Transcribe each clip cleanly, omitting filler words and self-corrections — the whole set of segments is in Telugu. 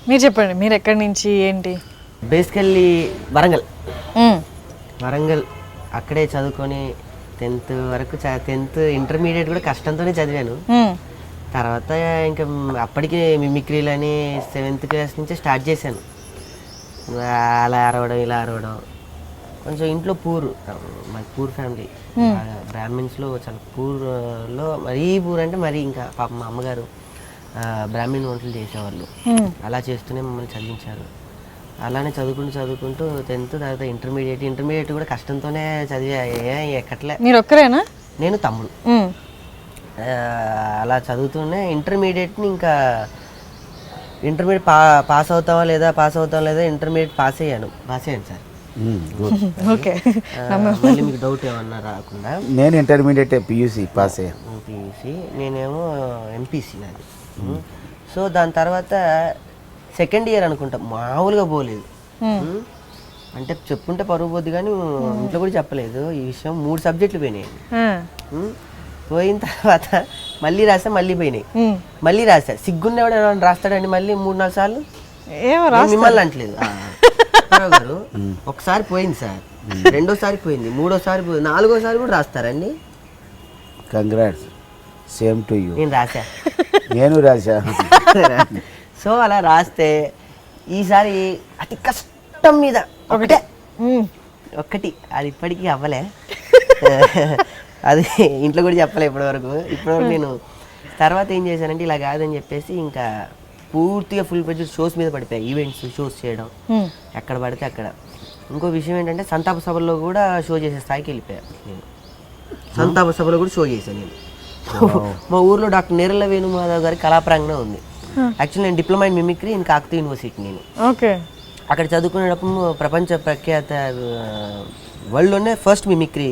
మీరు చెప్పండి, మీరు ఎక్కడి నుంచి ఏంటి? బేసికల్లీ వరంగల్ అక్కడే చదువుకొని 10th వరకు 10th ఇంటర్మీడియట్ కూడా కష్టంతోనే చదివాను. తర్వాత ఇంకా అప్పటికి మిమిక్రీలని 7th క్లాస్ నుంచే స్టార్ట్ చేశాను. అలా అరవడం ఇలా అరవడం. కొంచెం ఇంట్లో మాది పూర్ ఫ్యామిలీ, బ్రాహ్మిన్స్లో చాలా పూర్లో, మరీ పూర్ అంటే మరీ ఇంకా పాప మా అమ్మగారు బ్రాహ్మణ్ వంటలు చేసేవాళ్ళు. అలా చేస్తూనే మమ్మల్ని చదివించారు. అలానే చదువుకుంటూ 10th తర్వాత ఇంటర్మీడియట్ కూడా కష్టంతోనే చదివా, ఎక్కట్లే. మీరు ఒక్కరేనా? నేను తమ్ముడు. అలా చదువుతూనే ఇంటర్మీడియట్ని ఇంకా ఇంటర్మీడియట్ పాస్ అవుతావా లేదా ఇంటర్మీడియట్ పాస్ అయ్యాను సార్. ఓకే, మళ్ళీ మీకు డౌట్ ఏమన్నా రాకుండా. నేను ఇంటర్మీడియట్ పియూసీ పాస్ అయ్యాను. పియూసీ, నేనేమో ఎంపీసీ నాది. సో దాని తర్వాత సెకండ్ ఇయర్ అనుకుంటా, మామూలుగా పోలేదు. అంటే చెప్పుకుంటే పరుగు పోద్ది కానీ ఇంట్లో కూడా చెప్పలేదు ఈ విషయం. 3 సబ్జెక్టులు పోయినాయి. పోయిన తర్వాత మళ్ళీ రాసా, మళ్ళీ పోయినాయి. మళ్ళీ రాసా. సిగ్గున్నవాడు ఏమైనా రాస్తాడండి మళ్ళీ 3-4 సార్లు? మిమ్మల్ని అంటలేదు గారు. ఒకసారి పోయింది సార్, రెండోసారి పోయింది, మూడోసారి పోయింది, 4వసారి కూడా రాస్తారండి. Congrats, same to you. నేను రాసా. సో అలా రాస్తే ఈసారి అతి కష్టం మీద ఒక్కటి అది ఇప్పటికీ అవ్వలే. అది ఇంట్లో కూడా చెప్పలే ఇప్పటివరకు. నేను తర్వాత ఏం చేశానంటే ఇలా కాదని చెప్పేసి ఇంకా పూర్తిగా ఫుల్ ప్రెజర్ షోస్ మీద పడిపోయాయి. ఈవెంట్స్, షోస్ చేయడం ఎక్కడ పడితే అక్కడ. ఇంకో విషయం ఏంటంటే సంతాప సభల్లో కూడా షో చేసే స్థాయికి వెళ్ళిపోయాను నేను. సంతాప సభలో కూడా షో చేశాను నేను. మా ఊర్లో డాక్టర్ నేరళ్ళ వేణుమాధవ్ గారి కళాప్రాంగణం ఉంది. యాక్చువల్లీ నేను diploma in mimicry in Kakatiya university. నేను అక్కడ చదువుకునేటప్పుడు ప్రపంచ ప్రఖ్యాత వరల్డ్లోనే ఫస్ట్ మిమిక్రీ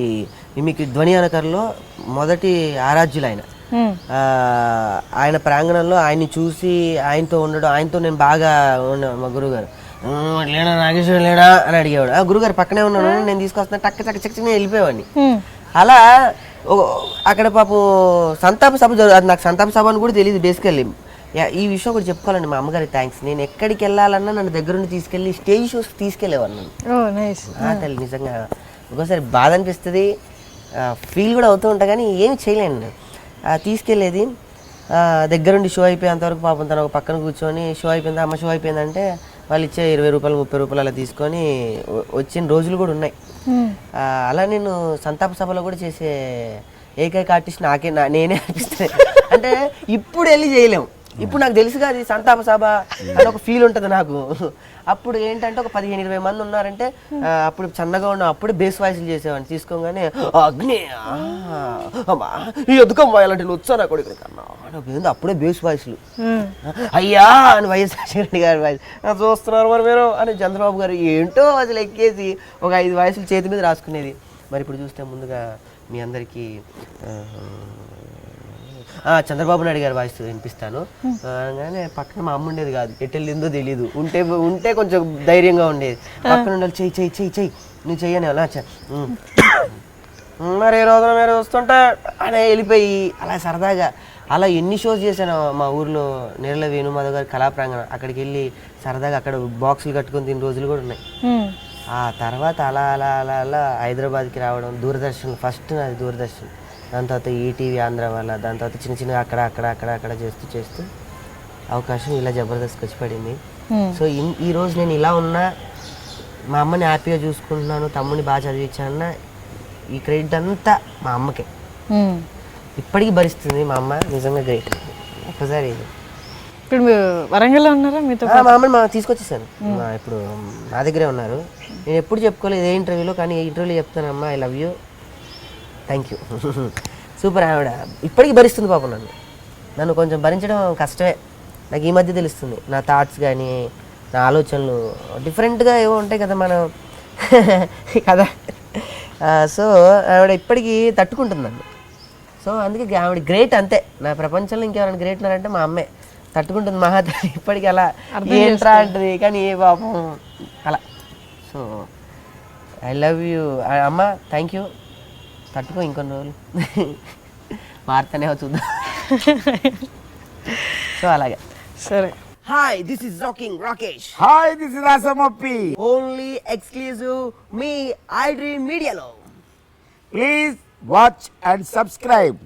ధ్వనియానకర్లో మొదటి ఆరాధ్యులు ఆయన ప్రాంగణంలో ఆయన్ని చూసి ఆయనతో ఉండడం, ఆయనతో నేను బాగా మా గురువుగారు లేడా నాగేశ్వరం లేడా అని అడిగేవాడు. ఆ గురుగారు పక్కనే ఉన్నాడు, నేను తీసుకొస్తున్నా టక్క చక్క చక్క నేను వెళ్ళిపోయేవాడిని. అలా అక్కడ పాపం సంతాప సభ అది నాకు సంతాప సభ అని కూడా తెలియదు బేసికల్లీ. ఈ విషయం కూడా చెప్పుకోవాలండి మా అమ్మగారికి థ్యాంక్స్. నేను ఎక్కడికి వెళ్ళాలన్నా నన్ను దగ్గరుండి తీసుకెళ్ళి స్టేజ్ షోస్ తీసుకెళ్ళేవాడు నన్ను. తల్లి నిజంగా ఒక్కోసారి బాధ అనిపిస్తుంది, ఫీల్ కూడా అవుతూ ఉంటా కానీ ఏమి చేయలేను. తీసుకెళ్ళేది దగ్గరుండి షో అయిపోయేంతవరకు పాపం తను ఒక పక్కన కూర్చొని షో అయిపోయిందా అమ్మ షో అయిపోయిందంటే వాళ్ళు ఇచ్చే 20 రూపాయలు 30 రూపాయలు అలా తీసుకొని వచ్చిన రోజులు కూడా ఉన్నాయి. అలా నేను సంతాప సభలో కూడా చేసే ఏకైక ఆర్టిస్ట్ నేనే అనిపిస్తుంది. అంటే ఇప్పుడు వెళ్ళి చేయలేము. ఇప్పుడు నాకు తెలుసుగా అది సంతాప సభ అని ఒక ఫీల్ ఉంటుంది నాకు. అప్పుడు ఏంటంటే ఒక 15-20 మంది ఉన్నారంటే అప్పుడు సన్నగా ఉన్న అప్పుడే బేస్ వాయిస్లు చేసేవాడిని. తీసుకోగానే అగ్ని ఎదుకమ్మా ఇలాంటి వచ్చాను అక్కడ ఇక్కడ అప్పుడే బేస్ వాయిస్లు. అయ్యా అని వైఎస్ రాజశేఖర గారి వాయిస్ చూస్తున్నారు మరి మీరు అని చంద్రబాబు గారు ఏంటో అసలు ఎక్కేసి ఒక 5 వాయిస్లు చేతి మీద రాసుకునేది. మరి ఇప్పుడు చూస్తే ముందుగా మీ అందరికీ చంద్రబాబు నాయుడు గారి వాయిస్ వినిపిస్తాను. కానీ పక్కన మా అమ్మ ఉండేది కాదు, ఎటు వెళ్ళిందో తెలీదు. ఉంటే కొంచెం ధైర్యంగా ఉండేది. పక్కన ఉండాలి, చెయ్యి నువ్వు చెయ్యని అలా మరి ఏ రోజున మీరు వస్తుంటే అనే వెళ్ళిపోయి అలా సరదాగా అలా ఎన్ని షోస్ చేశాను మా ఊర్లో. నేరళ్ళ వేణుమాధవ్ గారి కళాప్రాంగణం అక్కడికి వెళ్ళి సరదాగా అక్కడ బాక్సులు కట్టుకొని తిన్న రోజులు కూడా ఉన్నాయి. ఆ తర్వాత అలా అలా అలా అలా హైదరాబాద్కి రావడం, దూరదర్శన్ ఫస్ట్ నాది దూరదర్శన్, దాని తర్వాత ఈటీవీ ఆంధ్ర వల్ల, దాని తర్వాత చిన్న అక్కడ చేస్తూ అవకాశం ఇలా జబర్దస్త్కి వచ్చి పడింది. సో ఈ రోజు నేను ఇలా ఉన్నా, మా అమ్మని హ్యాపీగా చూసుకుంటున్నాను, తమ్ముని బాగా చదివించానన్న ఈ క్రెడిట్ అంతా మా అమ్మకే. ఇప్పటికీ భరిస్తుంది మా అమ్మ, నిజంగా గ్రేట్. ఒకసారి ఇప్పుడు వరంగల్లో ఉన్నారా మీతో? మా అమ్మని తీసుకొచ్చేసాను, ఇప్పుడు నా దగ్గరే ఉన్నారు. నేను ఎప్పుడు చెప్పుకోలేదు ఏ ఇంటర్వ్యూలో, కానీ ఏ ఇంటర్వ్యూలో చెప్తానమ్మా I love you, thank you. Super. ఆవిడ ఇప్పటికీ భరిస్తుంది పాపం నన్ను కొంచెం భరించడం కష్టమే. నాకు ఈ మధ్య తెలుస్తుంది నా థాట్స్ కానీ నా ఆలోచనలు డిఫరెంట్గా ఏవో ఉంటాయి కదా మనం కదా. సో ఆవిడ ఇప్పటికీ తట్టుకుంటుంది నన్ను. సో అందుకే ఆవిడ గ్రేట్ అంతే. నా ప్రపంచంలో ఇంకెవరైనా గ్రేట్ ఉన్నారంటే మా అమ్మే. తట్టుకుంటుంది మహాతల్లి ఇప్పటికీ. అలా ఏంట్రా అంటుంది కానీ ఏ పాపం అలా. సో ఐ లవ్ యూ అమ్మ, థ్యాంక్ యూ. తట్టుకో ఇంకొన్ని రోజులు, మారుతానే చూద్దాం. సో అలాగే. సరే. Hi this is rocking Rakesh. Hi this is అసమప్పి. ఓన్లీ ఎక్స్క్లూజివ్ మీ ఐ డ్రీమ్ మీడియాలో. Please watch and subscribe.